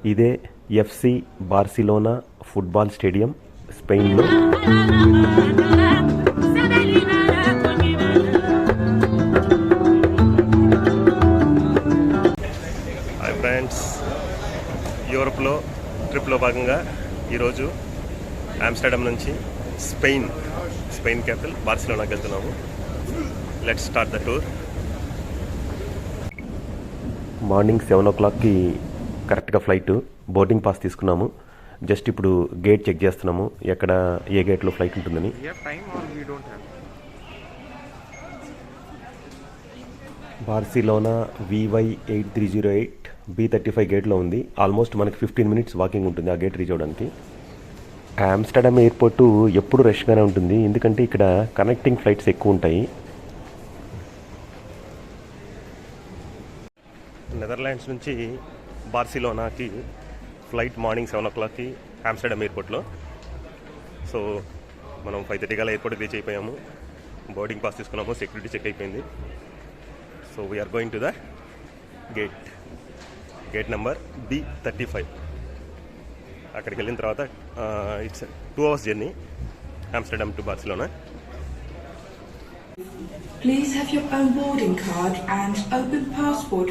ఇదే FC Barcelona football stadium స్పెయిన్లో. Hi friends, యూరోప్లో ట్రిప్లో భాగంగా ఈరోజు ఆమ్స్టర్డామ్ నుంచి స్పెయిన్ క్యాపిటల్ బార్సిలోనాకి వెళ్తున్నాము. Let's start the tour. Morning 7 o'clockకి కరెక్ట్గా ఫ్లైట్. బోర్డింగ్ పాస్ తీసుకున్నాము. జస్ట్ ఇప్పుడు గేట్ చెక్ చేస్తున్నాము, ఎక్కడ ఏ గేట్లో ఫ్లైట్ ఉంటుందని. బార్సిలోనా VY8308 B35 గేట్లో ఉంది. ఆల్మోస్ట్ మనకి 15 minutes వాకింగ్ ఉంటుంది ఆ గేట్ రీచ్ అవ్వడానికి. ఆమ్స్టర్డామ్ ఎయిర్పోర్టు ఎప్పుడు రష్గానే ఉంటుంది, ఎందుకంటే ఇక్కడ కనెక్టింగ్ ఫ్లైట్స్ ఎక్కువ ఉంటాయి. నెదర్లాండ్స్ నుంచి బార్సిలోనాకి ఫ్లైట్ మార్నింగ్ 7 o'clockకి ఆమ్స్టర్డామ్ ఎయిర్పోర్ట్లో. సో మనం 5:30 కల్లా ఎయిర్పోర్ట్కి రీచ్ అయిపోయాము. బోర్డింగ్ పాస్ తీసుకున్నాము, సెక్యూరిటీ చెక్ అయిపోయింది. So we are going to the gate number B35. అక్కడికి వెళ్ళిన తర్వాత it's 2 hours journey Amsterdam to Barcelona. Please have your own boarding card and open passport.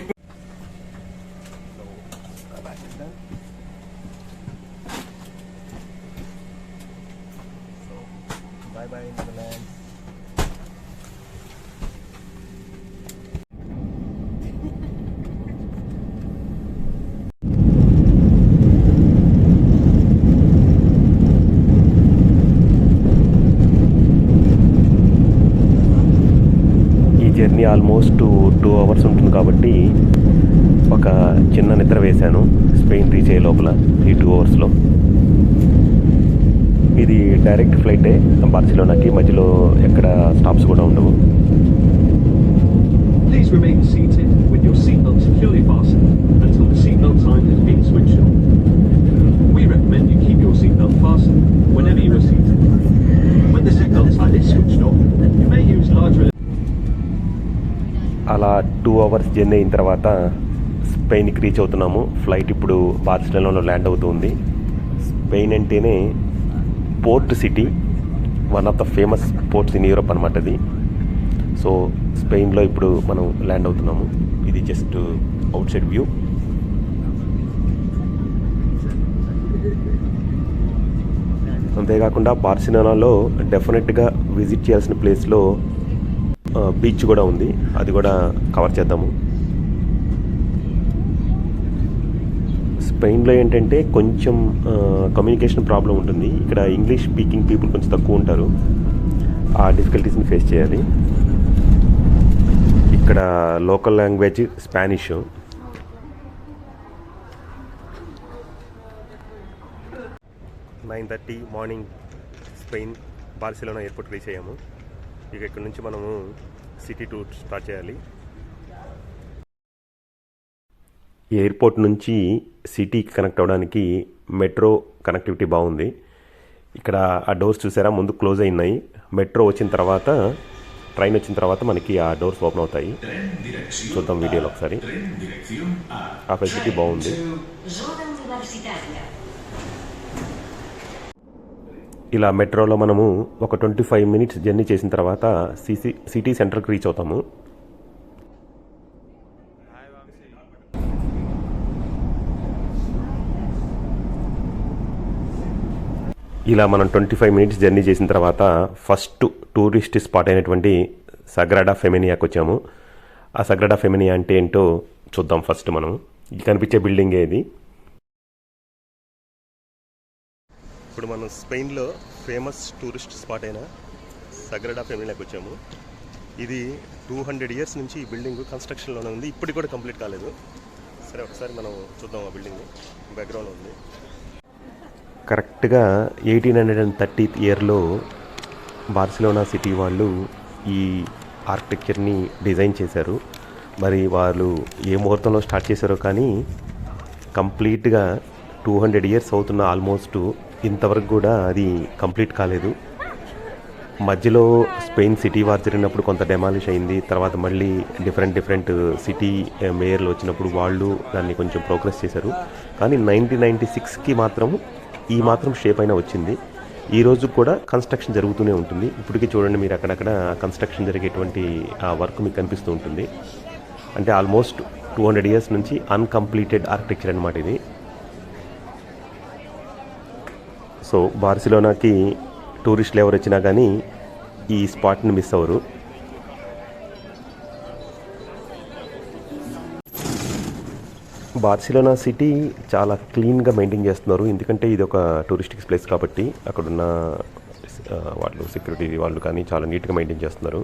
Bye Netherlands. ఈ జర్నీ ఆల్మోస్ట్ 2 hours ఉంటుంది కాబట్టి ఒక చిన్న నిద్ర వేశాను స్పెయిన్ రీచ్ అయ్యే లోపల ఈ 2 hours. ఇది డైరెక్ట్ ఫ్లైటే బార్సిలోనాకి, మధ్యలో ఎక్కడ స్టాప్స్ కూడా ఉండవు. Please remain seated with your seatbelt securely fastened until the seatbelt sign has been switched on. We recommend you keep your seatbelt fastened whenever you are seated. When the seatbelt sign is switched off, you may use larger. అలా 2 hours journey అయిన తర్వాత స్పెయిన్కి reach అవుతున్నాము. Flight ఇప్పుడు బార్సిలోనాలో land అవుతుంది. Spain అంటేనే port city, one of the famous ports in Europe అనమాట అది. So స్పెయిన్లో ఇప్పుడు మనం ల్యాండ్ అవుతున్నాము. ఇది జస్ట్ అవుట్ సైడ్ వ్యూ. అంతేకాకుండా బార్సిలోనాలో డెఫినెట్గా విజిట్ చేయాల్సిన ప్లేస్లో బీచ్ కూడా ఉంది, అది కూడా కవర్ చేద్దాము. స్పెయిన్లో ఏంటంటే కొంచెం కమ్యూనికేషన్ ప్రాబ్లం ఉంటుంది. ఇక్కడ ఇంగ్లీష్ స్పీకింగ్ పీపుల్ కొంచెం తక్కువ ఉంటారు, ఆ డిఫికల్టీస్ని ఫేస్ చేయాలి. ఇక్కడ local language Spanish. 9:30 morning Spain Barcelona airport reach అయ్యాము. ఇక ఇక్కడ నుంచి మనము సిటీ టూర్ స్టార్ట్ చేయాలి. ఎయిర్పోర్ట్ నుంచి సిటీకి కనెక్ట్ అవ్వడానికి మెట్రో కనెక్టివిటీ బాగుంది. ఇక్కడ ఆ డోర్స్ చూసారా, ముందు క్లోజ్ అయినాయి. మెట్రో వచ్చిన తర్వాత, ట్రైన్ వచ్చిన తర్వాత మనకి ఆ డోర్స్ ఓపెన్ అవుతాయి. చూద్దాం వీడియోలో ఒకసారి. ఆ ఫెసిలిటీ బాగుంది. ఇలా మెట్రోలో మనము ఒక 25 minutes జర్నీ చేసిన తర్వాత సిటీ సెంటర్కి రీచ్ అవుతాము. ఇలా మనం 25 minutes జర్నీ చేసిన తర్వాత ఫస్ట్ టూరిస్ట్ స్పాట్ అయినటువంటి సగ్రాడా ఫెమినియాకి వచ్చాము. ఆ సగ్రాడా ఫెమినియా అంటే ఏంటో చూద్దాం. ఫస్ట్ మనం ఇది కనిపించే బిల్డింగే ఇది. ఇప్పుడు మనం స్పెయిన్లో ఫేమస్ టూరిస్ట్ స్పాట్ అయిన సగ్రాడా ఫెమినియాకి వచ్చాము. ఇది 200 years నుంచి ఈ బిల్డింగ్ కన్స్ట్రక్షన్లోనే ఉంది, ఇప్పటికి కూడా కంప్లీట్ కాలేదు. సరే ఒకసారి మనం చూద్దాం. ఆ బిల్డింగ్ బ్యాక్గ్రౌండ్లో ఉంది. కరెక్ట్గా 1830th yearలో బార్సిలోనా సిటీ వాళ్ళు ఈ ఆర్కిటెక్చర్ని డిజైన్ చేశారు. మరి వాళ్ళు ఏ ముహూర్తంలో స్టార్ట్ చేశారో కానీ కంప్లీట్గా 200 years అవుతున్న ఆల్మోస్ట్ ఇంతవరకు కూడా అది కంప్లీట్ కాలేదు. మధ్యలో స్పెయిన్ సిటీ వార్ జరిగినప్పుడు కొంత డెమాలిష్ అయింది. తర్వాత మళ్ళీ డిఫరెంట్ సిటీ మేయర్లు వచ్చినప్పుడు వాళ్ళు దాన్ని కొంచెం ప్రోగ్రెస్ చేశారు. కానీ 1996కి మాత్రం ఈ మాత్రం షేప్ అయినా వచ్చింది. ఈ రోజు కూడా కన్స్ట్రక్షన్ జరుగుతూనే ఉంటుంది. ఇప్పటికీ చూడండి, మీరు అక్కడక్కడ కన్స్ట్రక్షన్ జరిగేటువంటి ఆ వర్క్ మీకు కనిపిస్తూ ఉంటుంది. అంటే ఆల్మోస్ట్ 200 years నుంచి అన్కంప్లీటెడ్ ఆర్కిటెక్చర్ అనమాట ఇది. సో బార్సిలోనాకి టూరిస్టులు ఎవరు వచ్చినా కానీ ఈ స్పాట్ని మిస్ అవ్వరు. బార్సిలోనా సిటీ చాలా క్లీన్గా మెయింటైన్ చేస్తున్నారు. ఎందుకంటే ఇది ఒక టూరిస్టిక్ ప్లేస్ కాబట్టి అక్కడున్న వాళ్ళు సెక్యూరిటీ వాళ్ళు కానీ చాలా నీట్గా మెయింటైన్ చేస్తున్నారు.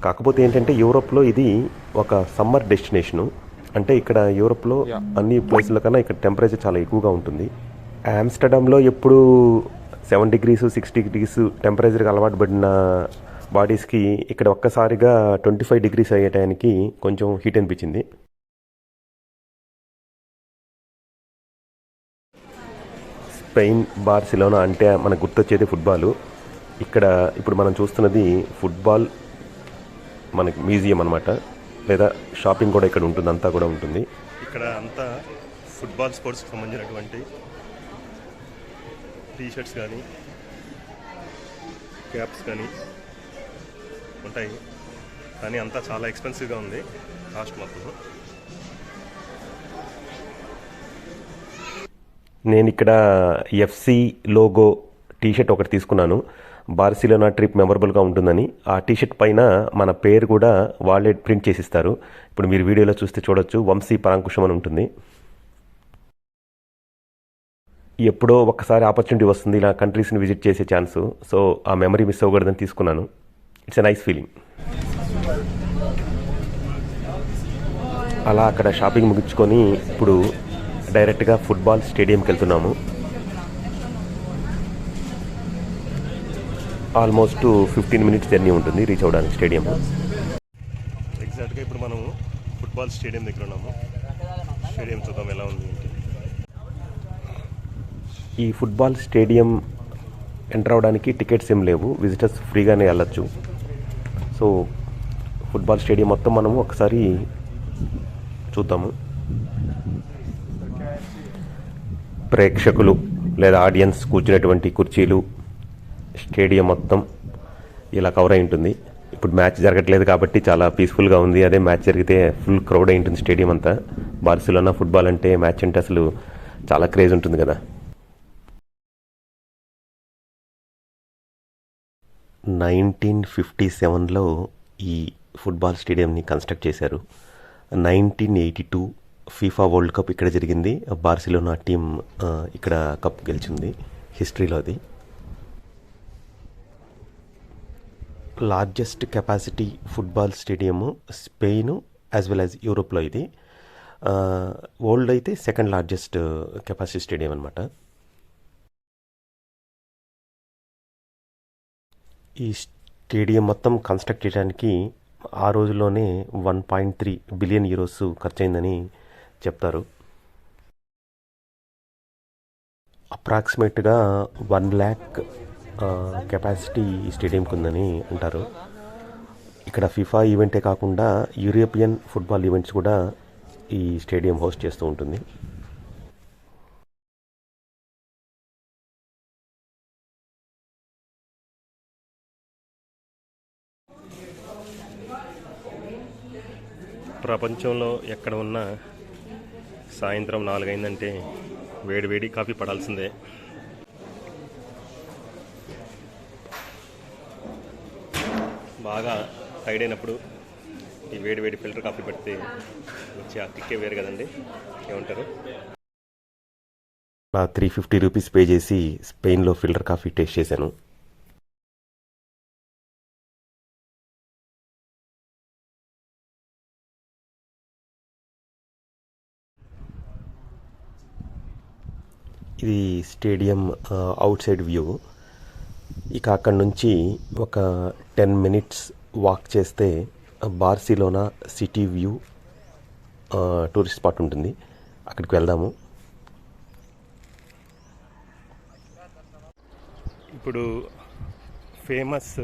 కాకపోతే ఏంటంటే యూరోప్లో ఇది ఒక సమ్మర్ డెస్టినేషను. అంటే ఇక్కడ యూరోప్లో అన్ని ప్లేసుల కన్నా ఇక్కడ టెంపరేచర్ చాలా ఎక్కువగా ఉంటుంది. ఆమ్స్టర్డామ్లో ఎప్పుడు 7 degrees 6 degrees టెంపరేచర్కి అలవాటు పడిన బాడీస్కి ఇక్కడ ఒక్కసారిగా 25 degrees అయ్యే టైంకి కొంచెం హీట్ అనిపించింది. స్పెయిన్ బార్సిలోనా అంటే మనకు గుర్తొచ్చేది ఫుట్బాల్. ఇక్కడ ఇప్పుడు మనం చూస్తున్నది ఫుట్బాల్ మనకి మ్యూజియం అనమాట, లేదా షాపింగ్ కూడా ఇక్కడ ఉంటుంది, అంతా కూడా ఉంటుంది. ఇక్కడ అంతా ఫుట్బాల్ స్పోర్ట్స్కి సంబంధించినటువంటి టీషర్ట్స్ కానీ క్యాప్స్ కానీ ఉంటాయి. కానీ అంతా చాలా ఎక్స్పెన్సివ్గా ఉంది కాస్ట్ మొత్తం. నేను ఇక్కడ ఎఫ్సి లోగో టీషర్ట్ ఒకటి తీసుకున్నాను. బార్సిలోనా ట్రిప్ మెమరబుల్గా ఉంటుందని. ఆ టీషర్ట్ పైన మన పేరు కూడా వాళ్ళే ప్రింట్ చేసిస్తారు. ఇప్పుడు మీరు వీడియోలో చూస్తే చూడొచ్చు, వంశీ పరాంకుశం అని ఉంటుంది. ఎప్పుడో ఒక్కసారి ఆపర్చునిటీ వస్తుంది ఇలా కంట్రీస్ని విజిట్ చేసే ఛాన్సు. సో ఆ మెమరీ మిస్ అవ్వకూడదని తీసుకున్నాను. It's a nice feeling. అలా అక్కడ షాపింగ్ ముగించుకొని ఇప్పుడు డైరెక్ట్గా ఫుట్బాల్ స్టేడియంకి వెళ్తున్నాము. ఆల్మోస్ట్ 15 minutes జర్నీ ఉంటుంది రీచ్ అవ్వడానికి స్టేడియం. ఎగ్జాక్ట్గా ఇప్పుడు మనం ఫుట్బాల్ స్టేడియం దగ్గర ఉన్నాము. స్టేడియం చూద్దాం ఎలా ఉంది. ఈ ఫుట్బాల్ స్టేడియం ఎంటర్ అవ్వడానికి టికెట్స్ ఏం లేవు, విజిటర్స్ ఫ్రీగానే వెళ్ళచ్చు. సో ఫుట్బాల్ స్టేడియం మొత్తం మనము ఒకసారి చూద్దాము. ప్రేక్షకులు లేదా ఆడియన్స్ కూర్చునేటువంటి కుర్చీలు, స్టేడియం మొత్తం ఇలా కవర్ అయి ఉంటుంది. ఇప్పుడు మ్యాచ్ జరగట్లేదు కాబట్టి చాలా పీస్ఫుల్గా ఉంది. అదే మ్యాచ్ జరిగితే ఫుల్ క్రౌడ్ అయి ఉంటుంది స్టేడియం అంతా. బార్సిలోనా ఫుట్బాల్ అంటే, మ్యాచ్ అంటే అసలు చాలా క్రేజ్ ఉంటుంది కదా. 1957లో ఈ ఫుట్బాల్ స్టేడియంని కన్స్ట్రక్ట్ చేశారు. 1982 ఫీఫా వరల్డ్ కప్ ఇక్కడ జరిగింది. బార్సిలోనా టీం ఇక్కడ కప్ గెలిచింది హిస్టరీలో. అది largest capacity football stadium Spain as well as యూరోప్లో. ఇది వరల్డ్ అయితే సెకండ్ లార్జెస్ట్ కెపాసిటీ స్టేడియం అనమాట. ఈ స్టేడియం మొత్తం కన్స్ట్రక్ట్ చేయడానికి ఆ రోజుల్లోనే 1.3 బిలియన్ యూరోస్ ఖర్చయిందని చెప్తారు. అప్రాక్సిమేట్గా 1 lakh కెపాసిటీ స్టేడియంకి ఉందని అంటారు. ఇక్కడ ఫిఫా ఈవెంటే కాకుండా యూరోపియన్ ఫుట్బాల్ ఈవెంట్స్ కూడా ఈ స్టేడియం హోస్ట్ చేస్తూ ఉంటుంది. ప్రపంచంలో ఎక్కడ ఉన్నా సాయంత్రం 4 అయిందంటే వేడి కాఫీ పడాల్సిందే. బాగా టైడ్ అయినప్పుడు ఈ వేడి ఫిల్టర్ కాఫీ పెడితే వచ్చి ఆ కిక్కే వేరు కదండి. ఏమంటారు? 350 రూపీస్ పే చేసి స్పెయిన్లో ఫిల్టర్ కాఫీ టేస్ట్ చేశాను. ఇది స్టేడియం అవుట్ సైడ్ వ్యూ. ఇక అక్కడి నుంచి ఒక 10 minutes వాక్ చేస్తే Barcelona city view tourist spot ఉంటుంది. అక్కడికి వెళ్దాము. ఇప్పుడు famous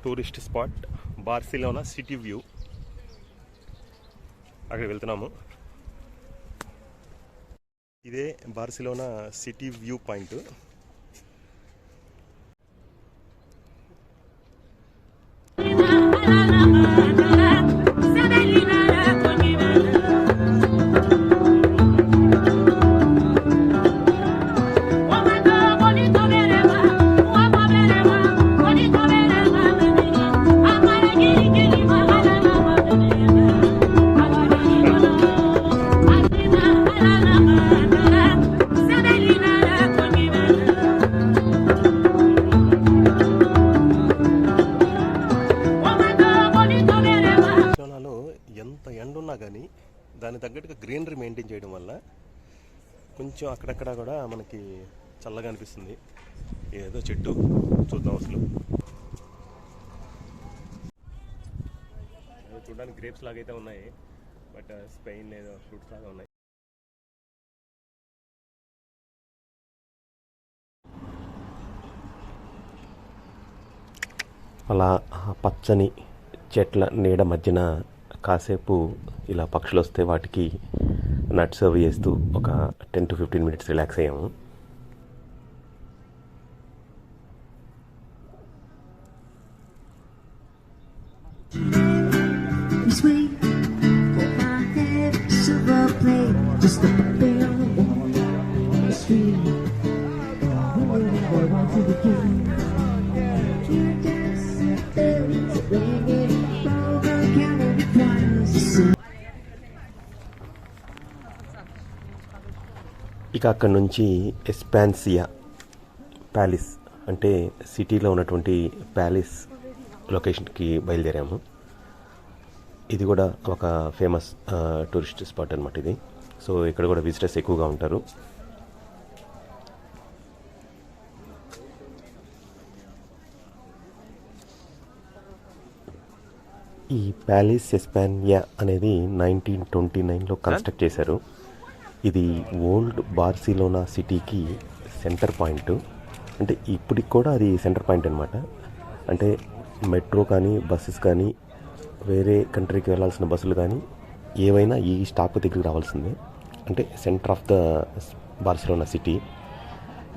tourist spot Barcelona city view. అక్కడికి వెళ్తున్నాము. ఇదే బార్సిలోనా సిటీ వ్యూ పాయింట్. ఎంత ఎండ ఉన్నా కానీ దాని తగ్గట్టుగా గ్రీనరీ మెయింటైన్ చేయడం వల్ల కొంచెం అక్కడక్కడ కూడా మనకి చల్లగా అనిపిస్తుంది. ఏదో చెట్టు చూద్దాం అసలు. చూడడానికి గ్రేప్స్ లాగైతే ఉన్నాయి, బట్ స్పెయిన్ ఏదో ఫ్రూట్స్ లాగా ఉన్నాయి. అలా పచ్చని చెట్ల నీడ మధ్యన కాసేపు ఇలా పక్షులు వస్తే వాటికి నట్ సర్వ్ చేస్తూ ఒక 10 to 15 minutes రిలాక్స్ అయ్యాము. ఇక అక్కడి నుంచి ఎస్పాన్సియా ప్యాలెస్ అంటే సిటీలో ఉన్నటువంటి ప్యాలెస్ లొకేషన్కి బయలుదేరాము. ఇది కూడా ఒక ఫేమస్ టూరిస్ట్ స్పాట్ అనమాట ఇది. సో ఇక్కడ కూడా విజిటర్స్ ఎక్కువగా ఉంటారు. ఈ ప్యాలెస్ ఎస్పాన్యా అనేది 1929లో కన్స్ట్రక్ట్ చేశారు. ఇది ఓల్డ్ బార్సిలోనా సిటీకి సెంటర్ పాయింట్. అంటే ఇప్పటికి కూడా అది సెంటర్ పాయింట్ అనమాట. అంటే మెట్రో కానీ బస్సెస్ కానీ వేరే కంట్రీకి వెళ్ళాల్సిన బస్సులు కానీ ఏవైనా ఈ స్టాప్ దగ్గరికి రావాల్సిందే. అంటే centre of the Barcelona city.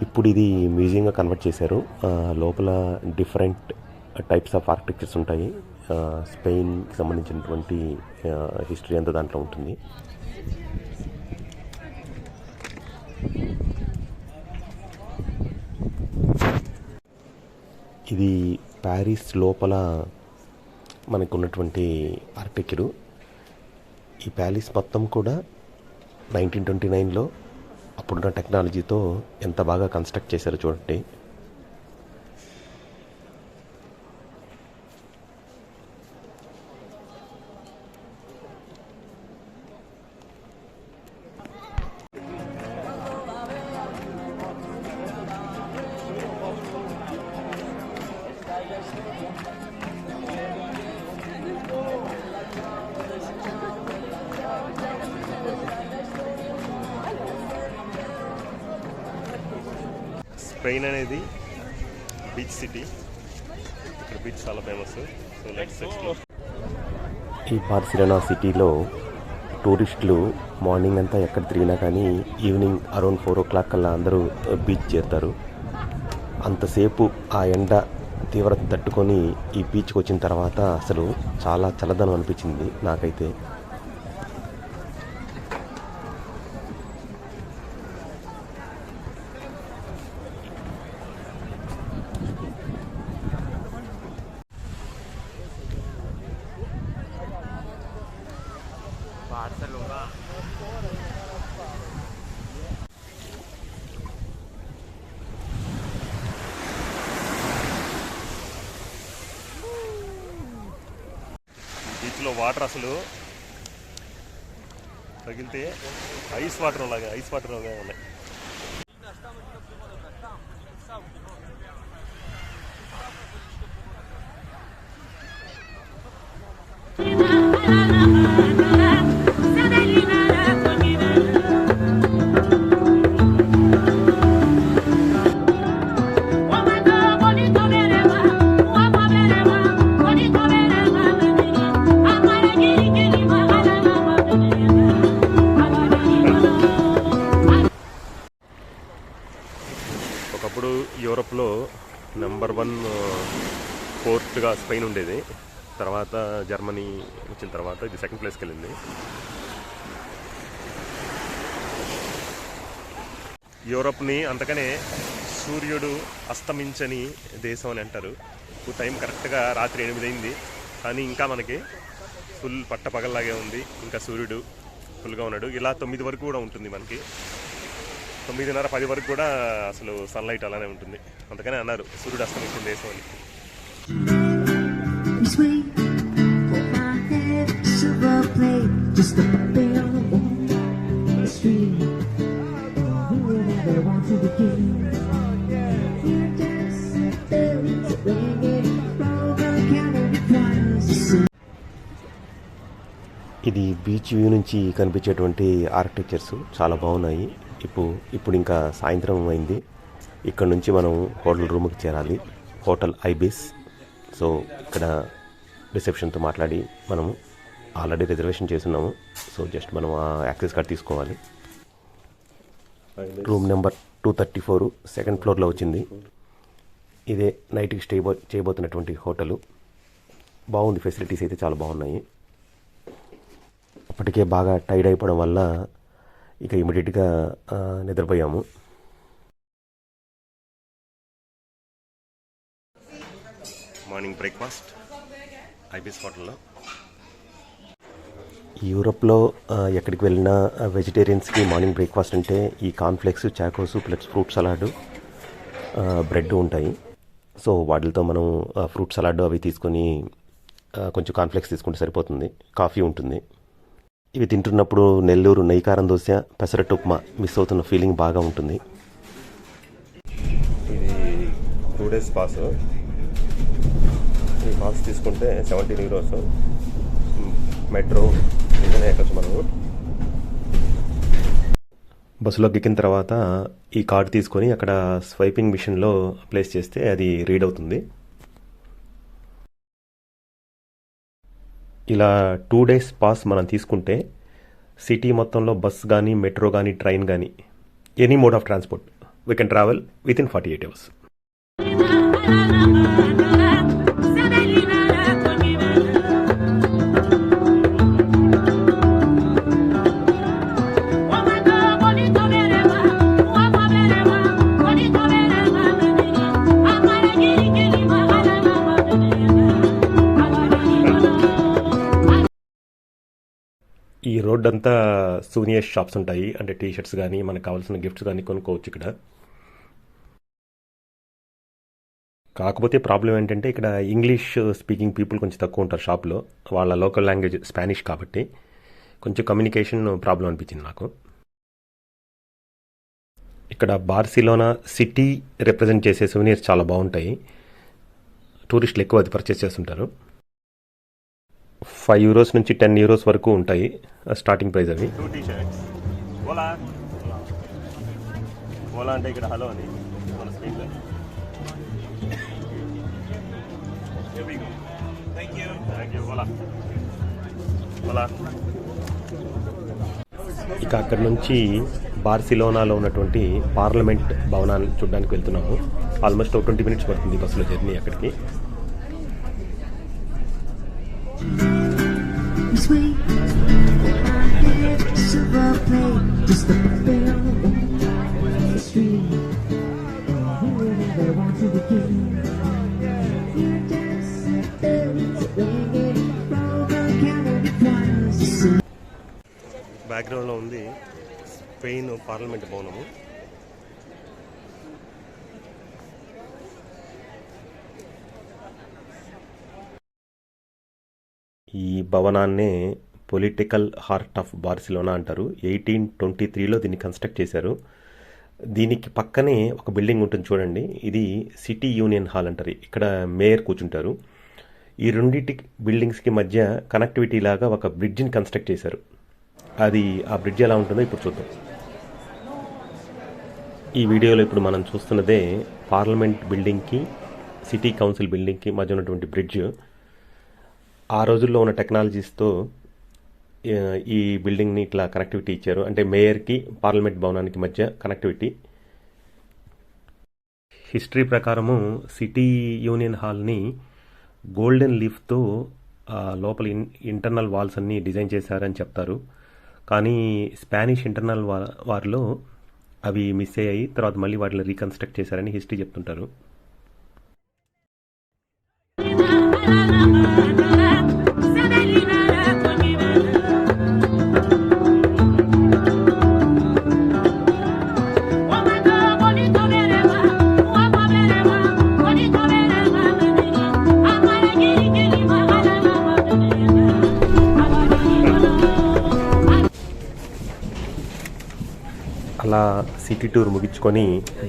ఇప్పుడు ఇది మ్యూజియంగా కన్వర్ట్ చేశారు. లోపల డిఫరెంట్ టైప్స్ ఆఫ్ ఆర్కిటెక్చర్స్ ఉంటాయి. స్పెయిన్కి సంబంధించినటువంటి హిస్టరీ అంతా దాంట్లో ఉంటుంది. ఇది ప్యారిస్ లోపల మనకు ఉన్నటువంటి ఆర్కిటెక్చరు. ఈ ప్యాలెస్ మొత్తం కూడా 1929లో అప్పుడున్న టెక్నాలజీతో ఎంత బాగా కన్స్ట్రక్ట్ చేశారో చూడండి. స్పెయిన్ అనేది బీచ్ సిటీ. ఇక్కడ బీచ్ చాలా ఫేమస్. So let's explore. ఈ బార్సిలోనా సిటీలో టూరిస్టులు మార్నింగ్ అంతా ఎక్కడ తిరిగినా కానీ ఈవినింగ్ అరౌండ్ 4 o'clock కల్లా అందరూ బీచ్ చేరుతారు. అంతసేపు ఆ ఎండ తీవ్రత తట్టుకొని ఈ బీచ్కి వచ్చిన తర్వాత అసలు చాలా చల్లదనం అనిపించింది నాకైతే. బీచ్లో వాటర్ అసలు తగిలితే ఐస్ వాటర్ లాగా ఉన్నాయి. యూరోప్లో నెంబర్ 1 పోర్ట్గా స్పెయిన్ ఉండేది. తర్వాత జర్మనీ వచ్చిన తర్వాత ఇది సెకండ్ ప్లేస్కి వెళ్ళింది. యూరోప్ని అంతకనే సూర్యుడు అస్తమించని దేశం అని అంటారు. ఇప్పుడు టైం కరెక్ట్గా రాత్రి 8 అయింది, కానీ ఇంకా మనకి ఫుల్ పట్టపగల్లాగే ఉంది. ఇంకా సూర్యుడు ఫుల్గా ఉన్నాడు. ఇలా 9 వరకు కూడా ఉంటుంది మనకి. 9:30, 10 వరకు కూడా అసలు సన్లైట్ అలానే ఉంటుంది. అందుకనే అన్నారు సూర్యుడు అస్తమించిన దేశం అని. ఇది బీచ్ వ్యూ నుంచి కనిపించేటువంటి ఆర్కిటెక్చర్స్ చాలా బాగున్నాయి. ఇప్పుడు ఇంకా సాయంత్రం అయింది. ఇక్కడ నుంచి మనం హోటల్ రూమ్కి చేరాలి, హోటల్ ఐబిస్. సో ఇక్కడ రిసెప్షన్తో మాట్లాడి మనము ఆల్రెడీ రిజర్వేషన్ చేస్తున్నాము. సో జస్ట్ మనం ఆ యాక్సెస్ కార్డ్ తీసుకోవాలి. రూమ్ నెంబర్ 234 సెకండ్ ఫ్లోర్లో వచ్చింది. ఇదే నైట్కి స్టే చేయబోతున్నటువంటి హోటలు. బాగుంది, ఫెసిలిటీస్ అయితే చాలా బాగున్నాయి. అప్పటికే బాగా టైర్డ్ అయిపోవడం వల్ల ఇక ఇమీడియట్గా నిద్రపోయాము. మార్నింగ్ బ్రేక్ఫాస్ట్ ఐబిస్ హోటల్లో. యూరోప్లో ఎక్కడికి వెళ్ళినా వెజిటేరియన్స్కి మార్నింగ్ బ్రేక్ఫాస్ట్ అంటే ఈ cornflakes, Chocos plus fruit salad, bread ఉంటాయి. సో వాటితో మనం ఫ్రూట్ సలాడ్ అవి తీసుకొని కొంచెం కార్న్ఫ్లెక్స్ తీసుకుంటే సరిపోతుంది. కాఫీ ఉంటుంది. ఇవి తింటున్నప్పుడు నెల్లూరు నెయ్యి కారం దోశ, పెసరట్టు ఉప్మా మిస్ అవుతున్న ఫీలింగ్ బాగా ఉంటుంది. ఇది 2 days పాస్. ఈ పాస్ తీసుకుంటే 17 euros. మెట్రో ఇదనే ఎక్కచ్చు మనము. బస్సులోకి ఎక్కిన తర్వాత ఈ కార్డు తీసుకొని అక్కడ స్వైపింగ్ మిషన్లో ప్లేస్ చేస్తే అది రీడ్ అవుతుంది. ఇలా 2 days పాస్ మనం తీసుకుంటే సిటీ మొత్తంలో బస్ కానీ, మెట్రో కానీ, ట్రైన్ కానీ, any mode of transport we can travel with in 48 hours. ఈ రోడ్ అంతా సూనియర్ షాప్స్ ఉంటాయి. అంటే టీషర్ట్స్ కానీ, మనకు కావాల్సిన గిఫ్ట్స్ కానీ కొనుక్కోవచ్చు ఇక్కడ. కాకపోతే ప్రాబ్లం ఏంటంటే ఇక్కడ ఇంగ్లీష్ స్పీకింగ్ పీపుల్ కొంచెం తక్కువ ఉంటారు షాప్లో. వాళ్ళ లోకల్ లాంగ్వేజ్ స్పానిష్ కాబట్టి కొంచెం కమ్యూనికేషన్ ప్రాబ్లం అనిపించింది నాకు. ఇక్కడ బార్సిలోనా సిటీ రిప్రజెంట్ చేసే సూనియర్స్ చాలా బాగుంటాయి. టూరిస్టులు ఎక్కువ అది పర్చేస్ చేస్తుంటారు. 5 euros నుంచి 10 euros వరకు ఉంటాయి స్టార్టింగ్ ప్రైస్ అవి. 2 t-shirts. ఓలా అంటే ఇక్కడ హలో అని మన స్క్రీన్లో. ఇక అక్కడి నుంచి బార్సిలోనాలో ఉన్నటువంటి పార్లమెంట్ భవనాన్ని చూడడానికి వెళ్తున్నాము. ఆల్మోస్ట్ 20 minutes పడుతుంది బస్సులో జర్నీ అక్కడికి. బ్యాక్గ్రౌండ్లో ఉంది స్పెయిన్ పార్లమెంట్ భవనము. ఈ భవనాన్నే పొలిటికల్ హార్ట్ ఆఫ్ బార్సిలోనా అంటారు. 1823లో దీన్ని కన్స్ట్రక్ట్ చేశారు. దీనికి పక్కనే ఒక బిల్డింగ్ ఉంటుంది చూడండి, ఇది సిటీ యూనియన్ హాల్ అంటారు. ఇక్కడ మేయర్ కూర్చుంటారు. ఈ రెండింటి బిల్డింగ్స్కి మధ్య కనెక్టివిటీ లాగా ఒక బ్రిడ్జిని కన్స్ట్రక్ట్ చేశారు. అది ఆ బ్రిడ్జ్ ఎలా ఉంటుందో ఇప్పుడు చూద్దాం. ఈ వీడియోలో ఇప్పుడు మనం చూస్తున్నదే పార్లమెంట్ బిల్డింగ్కి, సిటీ కౌన్సిల్ బిల్డింగ్కి మధ్య ఉన్నటువంటి బ్రిడ్జ్. ఆ రోజుల్లో ఉన్న టెక్నాలజీస్తో ఈ బిల్డింగ్ని ఇట్లా కనెక్టివిటీ ఇచ్చారు. అంటే మేయర్కి పార్లమెంట్ భవనానికి మధ్య కనెక్టివిటీ. హిస్టరీ ప్రకారము సిటీ యూనియన్ హాల్ని గోల్డెన్ లీఫ్తో లోపల ఇంటర్నల్ వాల్స్ అన్నీ డిజైన్ చేశారని చెప్తారు. కానీ స్పానిష్ ఇంటర్నల్ వార్లో అవి మిస్ అయ్యాయి. తర్వాత మళ్ళీ వాటిని రీకన్స్ట్రక్ట్ చేశారని హిస్టరీ చెప్తుంటారు. అలా సిటీ టూర్ ముగించుకొని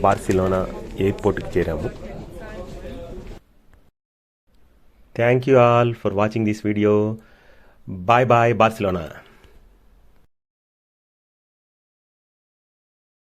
బార్సిలోనా ఎయిర్పోర్ట్కి చేరాము. Thank you all for watching this video. Bye bye Barcelona.